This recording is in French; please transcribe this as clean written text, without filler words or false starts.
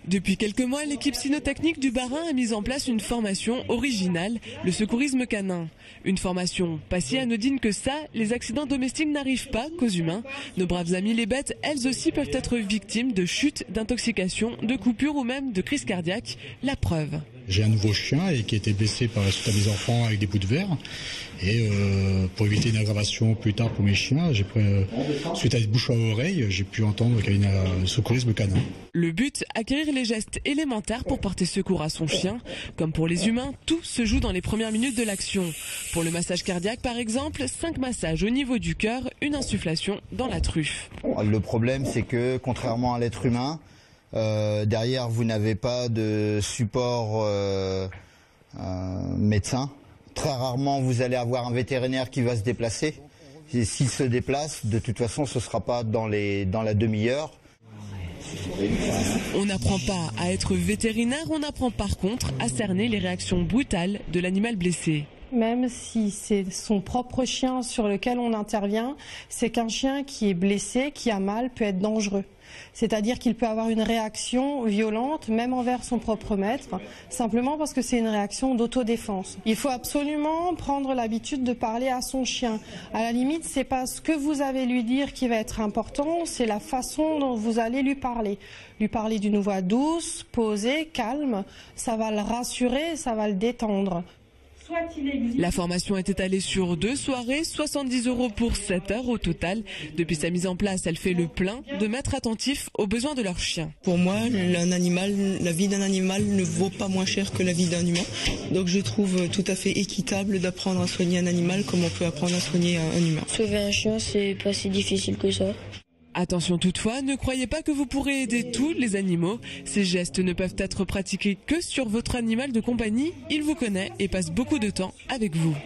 Depuis quelques mois, l'équipe cynotechnique du Bas-Rhin a mis en place une formation originale, le secourisme canin. Une formation pas si anodine que ça, les accidents domestiques n'arrivent pas qu'aux humains. Nos braves amis les bêtes, elles aussi peuvent être victimes de chutes, d'intoxication, de coupures ou même de crises cardiaques. La preuve. J'ai un nouveau chien qui a été blessé suite à mes enfants avec des bouts de verre. Et pour éviter une aggravation plus tard pour mes chiens, suite à des bouches à oreille, j'ai pu entendre qu'il y a un secourisme canin. Le but, acquérir les gestes élémentaires pour porter secours à son chien. Comme pour les humains, tout se joue dans les premières minutes de l'action. Pour le massage cardiaque par exemple, 5 massages au niveau du cœur, une insufflation dans la truffe. Le problème c'est que contrairement à l'être humain, derrière vous n'avez pas de support médecin. Très rarement vous allez avoir un vétérinaire qui va se déplacer. Et s'il se déplace, de toute façon ce ne sera pas dans la demi-heure. On n'apprend pas à être vétérinaire, on apprend par contre à cerner les réactions brutales de l'animal blessé. Même si c'est son propre chien sur lequel on intervient, c'est qu'un chien qui est blessé, qui a mal, peut être dangereux. C'est-à-dire qu'il peut avoir une réaction violente, même envers son propre maître, simplement parce que c'est une réaction d'autodéfense. Il faut absolument prendre l'habitude de parler à son chien. À la limite, c'est pas ce que vous allez lui dire qui va être important, c'est la façon dont vous allez lui parler. Lui parler d'une voix douce, posée, calme, ça va le rassurer, ça va le détendre. La formation est étalée sur 2 soirées, 70 € pour 7 heures au total. Depuis sa mise en place, elle fait le plein de maîtres attentifs aux besoins de leur chien. Pour moi, la vie d'un animal ne vaut pas moins cher que la vie d'un humain. Donc je trouve tout à fait équitable d'apprendre à soigner un animal comme on peut apprendre à soigner un humain. Sauver un chien, c'est pas si difficile que ça. Attention toutefois, ne croyez pas que vous pourrez aider tous les animaux. Ces gestes ne peuvent être pratiqués que sur votre animal de compagnie. Il vous connaît et passe beaucoup de temps avec vous.